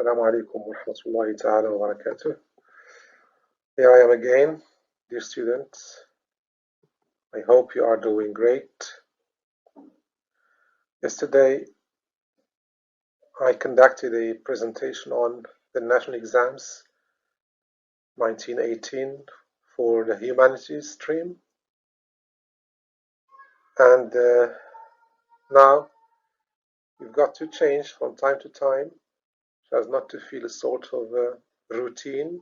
Assalamu alaikum wa rahmatullahi ta'ala wa barakatuh. Here I am again, dear students. I hope you are doing great. Yesterday, I conducted a presentation on the national exams 1918 for the humanities stream. And now, you've got to change from time to time so as not to feel a sort of routine.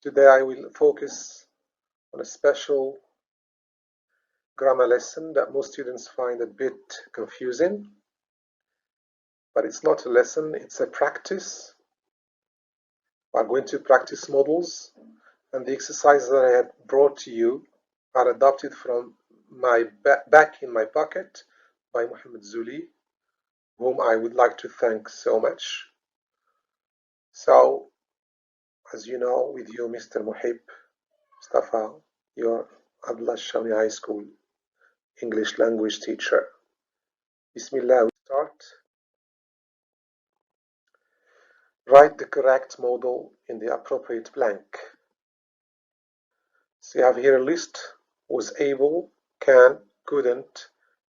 Today I will focus on a special grammar lesson that most students find a bit confusing, but it's not a lesson, it's a practice. We're going to practice models, and the exercises that I had brought to you are adopted from my back in my pocket by Mohamed Zuli, whom I would like to thank so much. So, as you know, with you, Mr. Mouhibe, Mostafa, your Abd.Chefchaouni High School English language teacher. Bismillah, we start. Write the correct modal in the appropriate blank. So you have here a list: was able, can, couldn't,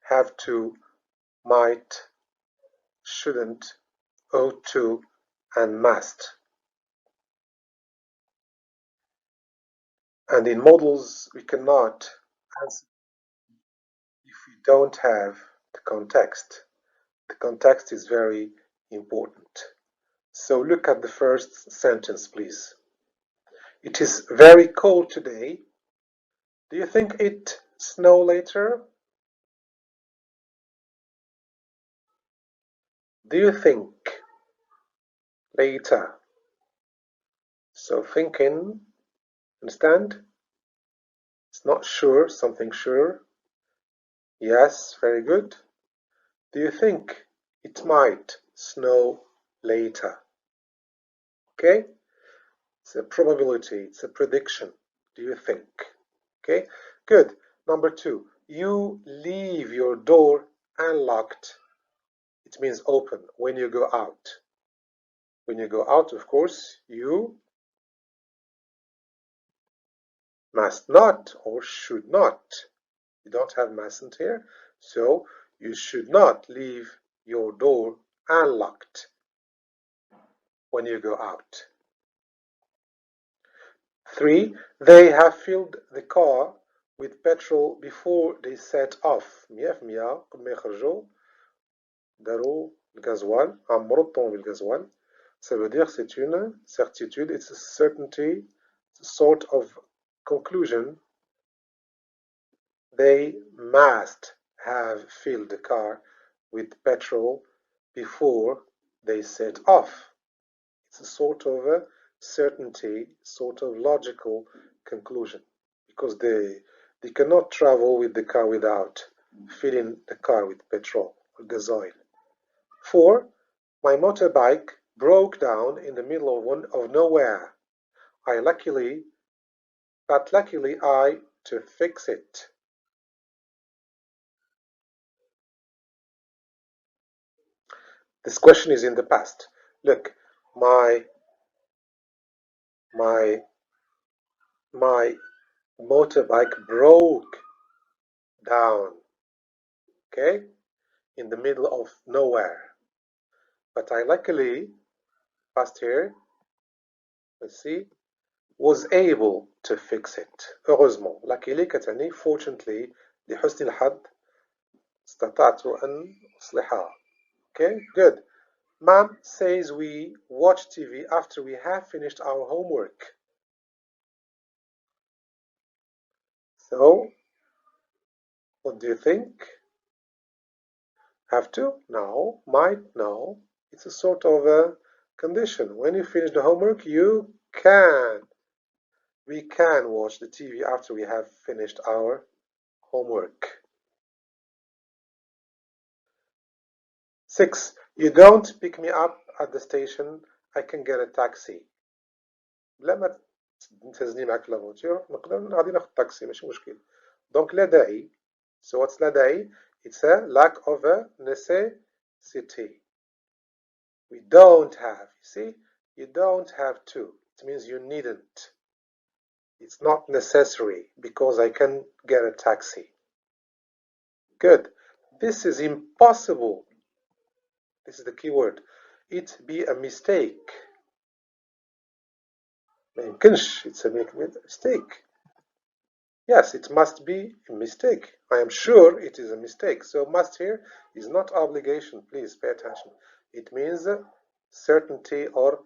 have to, might, shouldn't, ought to, and must. And in modals, we cannot answer if we don't have the context. The context is very important. So look at the first sentence, please. It is very cold today. Do you think it snow later? Do you think later? So thinking, understand? It's not sure, something sure. Yes, very good. Do you think it might snow later? Okay? It's a probability, it's a prediction. Do you think? Okay, good. Number two, you leave your door unlocked. It means open when you go out. When you go out, of course, you must not or should not. You don't have mustn't here, so you should not leave your door unlocked when you go out. 3. They have filled the car with petrol before they set off. 100% قبل ما يخرجوا داروا الغازوال عمروا الطون بالغازوال. Ça veut dire c'est une certitude, it's a certainty, it's a sort of conclusion. They must have filled the car with petrol before they set off. It's a sort of a certainty, sort of logical conclusion, because they cannot travel with the car without filling the car with petrol or gasoil. 4. My motorbike broke down in the middle of nowhere. Luckily I to fix it. This question is in the past. Look, my motorbike broke down, okay, in the middle of nowhere. But I luckily, past here, let's see, was able to fix it. Heureusement. Luckily كتعني fortunately لحسن الحظ استطعت أن أصلحها. Okay, good. Mom says we watch TV after we have finished our homework. So, what do you think? Have to? No. Might? No. It's a sort of a condition. When you finish the homework, you can. We can watch the TV after we have finished our homework. 6. You don't pick me up at the station. I can get a taxi. لا ما تهزني معك لا فوتور نقدر غادي ناخذ taxi ماشي مشكل. Donc لا داعي. So what's لا داعي? It's a lack of a necessity. We don't have. You see, You don't have to. It means you needn't. It's not necessary because I can get a taxi. Good. This is impossible. This is the key word. It be a mistake. ما يمكنش. It's a mistake. Yes, it must be a mistake. I am sure it is a mistake. So must here is not obligation. Please pay attention. It means certainty or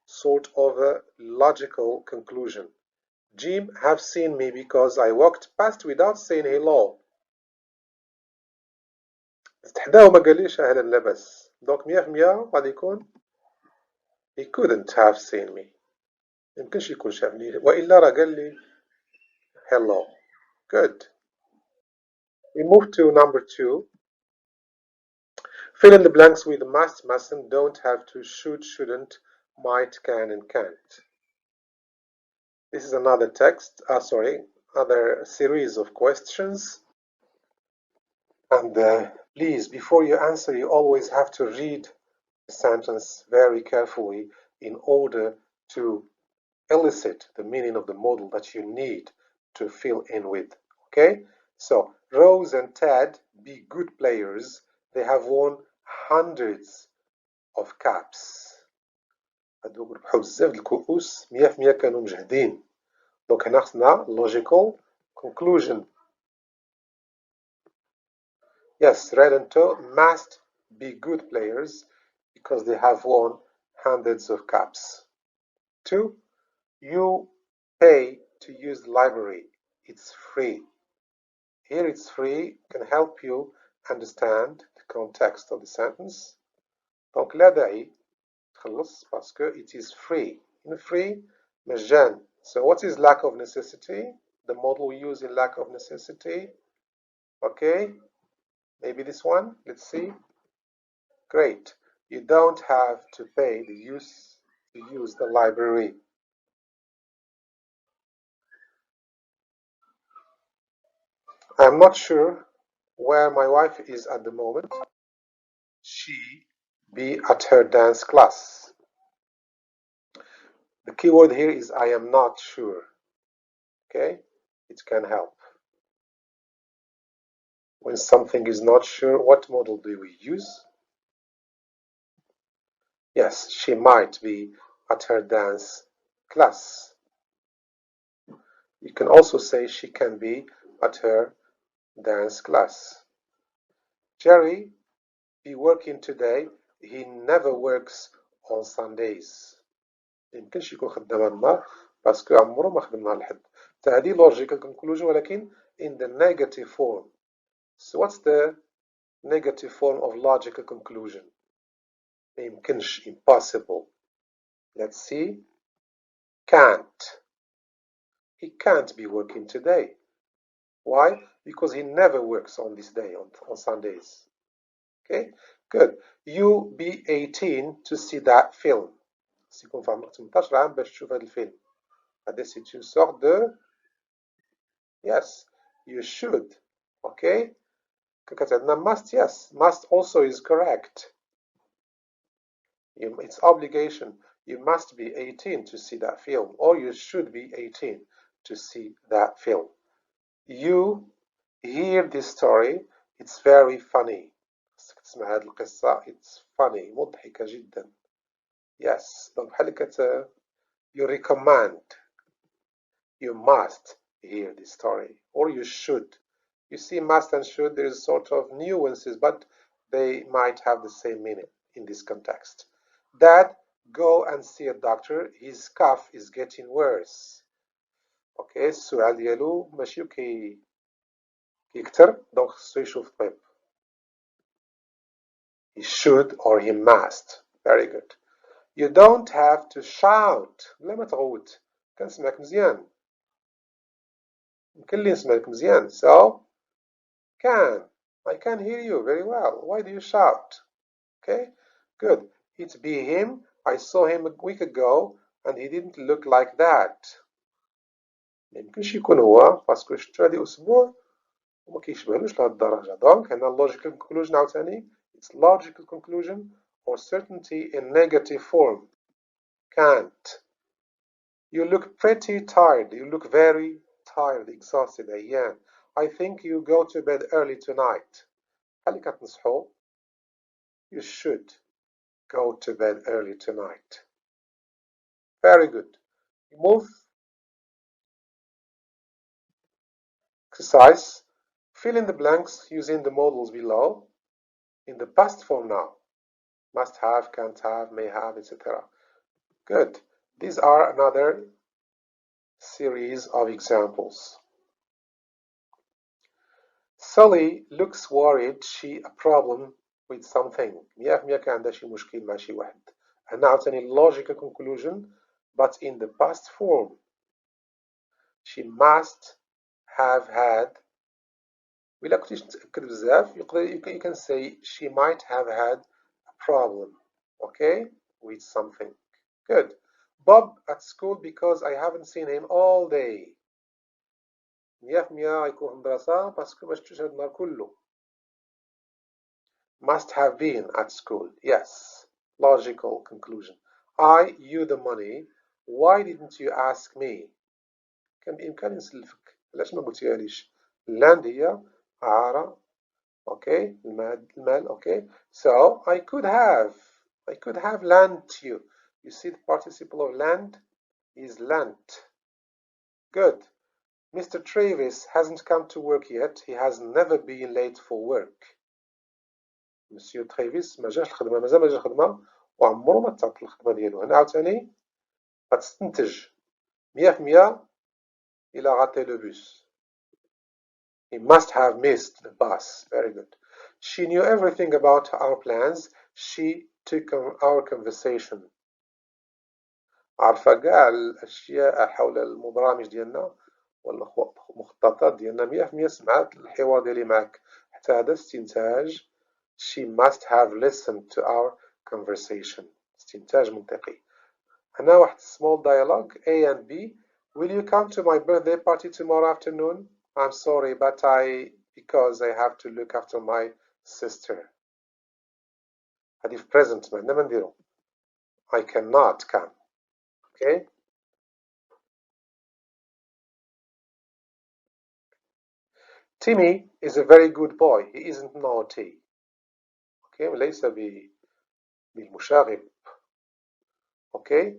sort of a logical conclusion. Jim have seen me because I walked past without saying hello. استحداه وما قاليش أهلا لبس. دونك 100% غادي يكون he couldn't have seen me. يمكنش يكون شافني وإلا راه قال لي hello. Good. We move to number 2. Fill in the blanks with must, mustn't, don't have to, should, shouldn't, might, can, and can't. This is another text, other series of questions. And please, before you answer, you always have to read the sentence very carefully in order to elicit the meaning of the modal that you need to fill in with. Okay? So, Rose and Ted, be good players. They have won hundreds of caps. هادوك ربحوا بزاف د الكؤوس 100% كانوا مجهدين. دونك هنا خصنا logical conclusion. Yes, Red and Toe must be good players because they have won hundreds of caps. 2. You pay to use the library. It's free. Here it's free can help you understand the context of the sentence. Donc لا داعي تخلص parce que it is free. In free مجان. So what is lack of necessity? The model we use in lack of necessity. Okay, maybe this one. Let's see. Great. You don't have to pay to use the library. I'm not sure where my wife is at the moment. She be at her dance class. The key word here is I am not sure. Okay, it can help. When something is not sure, what model do we use? Yes, she might be at her dance class. You can also say she can be at her dance class. Jerry be working today. He never works on Sundays. يمكنش يكون خدام هاد النهار باسكو عمرو ما خدم نهار الحد. هذه logical conclusion ولكن in the negative form. So what's the negative form of logical conclusion? ما يمكنش, impossible. Let's see. Can't. He can't be working today. Why? Because he never works on this day, on Sundays. Okay, good. You be 18 to see that film. يكون في عمرك 18 عام باش تشوف هذا الفيلم. هذا c'est une sorte de yes, you should. Okay, كتعندنا must. Yes, must also is correct. It's obligation. You must be 18 to see that film, or you should be 18 to see that film. You hear this story. It's very funny. تسمع هذه القصة. It's funny. مضحكة جدا. Yes. Donc بحال you recommend. You must hear this story, or you should. You see, must and should, there's sort of nuances, but they might have the same meaning in this context. Dad, go and see a doctor. His cough is getting worse. Okay, السؤال ديالو ماشي كيكتر دونك خصو يشوف طبيب. He should or he must. Very good. You don't have to shout. بلا ما تغوت. كنسمعك مزيان. يمكن لي نسمعك مزيان. So, I can hear you very well. Why do you shout? Okay, good. It's be him. I saw him a week ago and he didn't look like that. ما يمكنش يكون هو باسكو شفتو هادي أسبوع وما كيشبهلوش لهاد الدرجة. دونك هنا logical conclusion عاوتاني. It's logical conclusion or certainty in negative form. can't. You look pretty tired. You look very tired, exhausted. أيان. I think you go to bed early tonight. هل كتنصحوا? You should go to bed early tonight. Very good. Move. Exercise. Fill in the blanks using the modals below in the past form now. Must have, can't have, may have, etc. Good. These are another series of examples. Sally looks worried she a problem with something. 100% كان عندها شي مشكل مع شي واحد. هنا عاوتاني logical conclusion but in the past form. She must have had. وإلا كنتيش متأكد بزاف you can say she might have had a problem. Okay? With something. Good. Bob at school because I haven't seen him all day. 100% غيكون في المدرسة باسكو ما شفتوش هاد النهار كله. Must have been at school. Yes. Logical conclusion. I you the money. Why didn't you ask me? كان بإمكاني نسلفك. علاش ما قلتيهاليش؟ land هي عارة. Okay. المال. Okay. So I could have lent you. You see the participle of lend is lent. Good. Mr. Travis hasn't come to work yet. He has never been late for work. Monsieur Travis ما جاش الخدمة مازال ما جاش الخدمة وعمرو ما تعطل الخدمة ديالو. هنا عاوتاني غتستنتج 100% إلا غاطي لو بوس. He must have missed the bus. Very good. She knew everything about our plans. She took our conversation. عارفة كاع الأشياء حول البرامج ديالنا والمخططات ديالنا 100% سمعت الحوار ديالي معك حتى هذا استنتاج. She must have listened to our conversation. استنتاج منطقي. هنا واحد small dialogue A and B. Will you come to my birthday party tomorrow afternoon? I'm sorry, but because I have to look after my sister. هذه في present ما عندنا ما نديرو. I cannot come. Okay? Timmy is a very good boy. He isn't naughty. Okay? ليس بالمشاغب. Okay?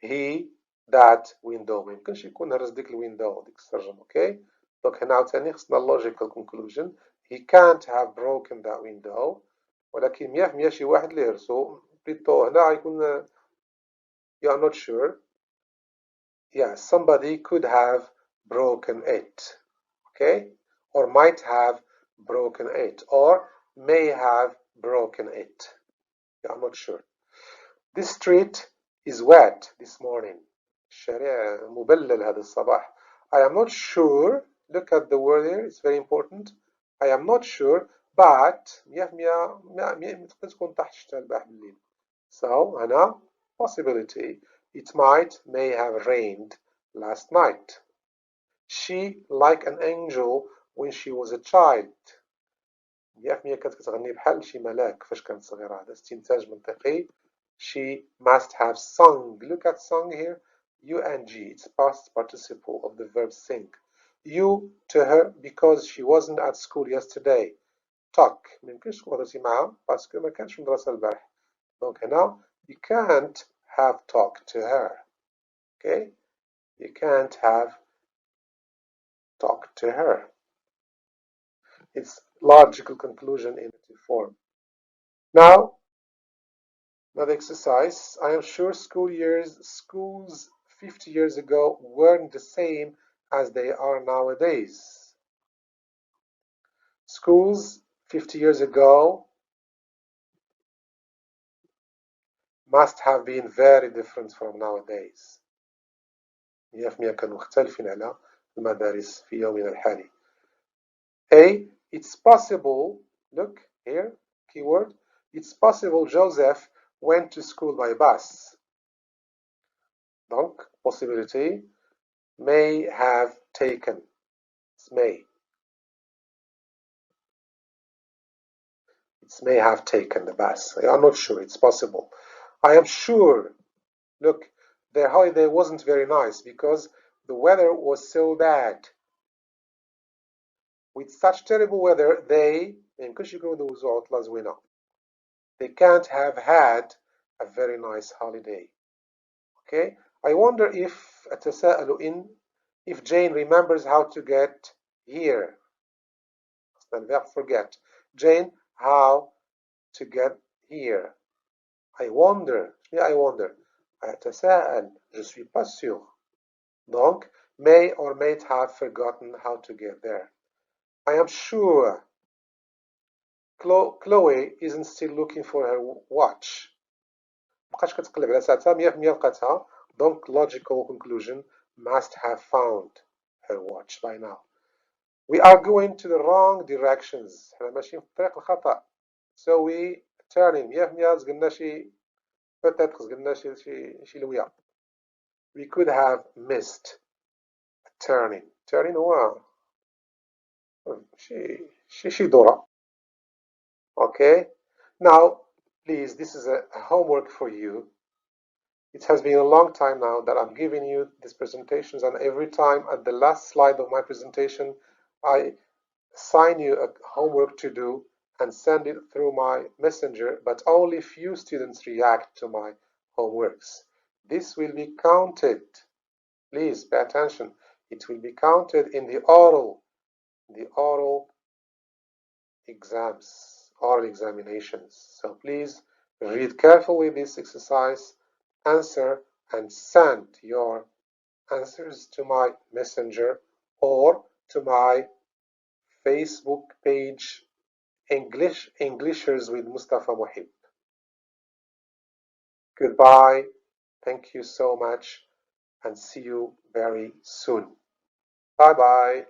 He that window ما يمكنش يكون هرس ديك الويندو ديك السرجم. Okay? دونك هنا عاوتاني خصنا logical conclusion. He can't have broken that window. ولكن 100% شي واحد اللي هرسو بليتو هنا غيكون you are not sure. Yeah, somebody could have broken it. Okay? Or might have broken it. Or may have broken it. Yeah, I'm not sure. This street is wet this morning. الشارع مبلل هذا الصباح. I am not sure. Look at the word here. It's very important. I am not sure. But 100% تقدر تكون تحت الشتا البارح بالليل. So هنا possibility. It may have rained last night. She like an angel when she was a child. 100% كانت كتغني بحال شي ملاك فاش كانت صغيرة. هذا استنتاج منطقي. She must have sung. Look at sung here. U-N-G. It's past participle of the verb sing. You to her because she wasn't at school yesterday. Talk. ما يمكنش تكون هضرتي معها باسكو ما كانش في المدرسة البارح. دونك هنا you can't have talked to her. Okay? You can't have talked to her. It's logical conclusion in active form. Now, another exercise. I am sure schools 50 years ago weren't the same as they are nowadays. Schools 50 years ago must have been very different from nowadays. 100% كانوا مختلفين على المدارس في يومنا الحالي. A. It's possible. Look here. Keyword. It's possible Joseph went to school by bus. Donc, possibility. May have taken. It's may. It's may have taken the bus. I'm not sure. It's possible. I am sure. Look, their holiday wasn't very nice because the weather was so bad. With such terrible weather, they can't have had a very nice holiday. Okay, I wonder if if Jane remembers how to get here. The verb forget. Jane, how to get here. I wonder. Yeah, I wonder. أتساءل. Je suis pas sûr. Donc, may or may have forgotten how to get there. I am sure Chloe isn't still looking for her watch. مابقاش كتقلب على ساعتها 100% لقاتها. Donc, logical conclusion, must have found her watch by now. We are going to the wrong directions. حنا ماشيين في الطريق الخطأ. So we turning 100% زقلنا شي peut-être زقلنا شي لويا. We could have missed a turning. Turning هو شي دورة. Okay? Now, please, this is a homework for you. It has been a long time now that I'm giving you these presentations, and every time at the last slide of my presentation, I assign you a homework to do and send it through my messenger, but only few students react to my homeworks. This will be counted. Please pay attention. It will be counted in the oral exams, oral examinations. So please read carefully this exercise, answer, and send your answers to my messenger or to my Facebook page, Englishers with Mostafa Mouhibe. Goodbye. Thank you so much and see you very soon. Bye bye.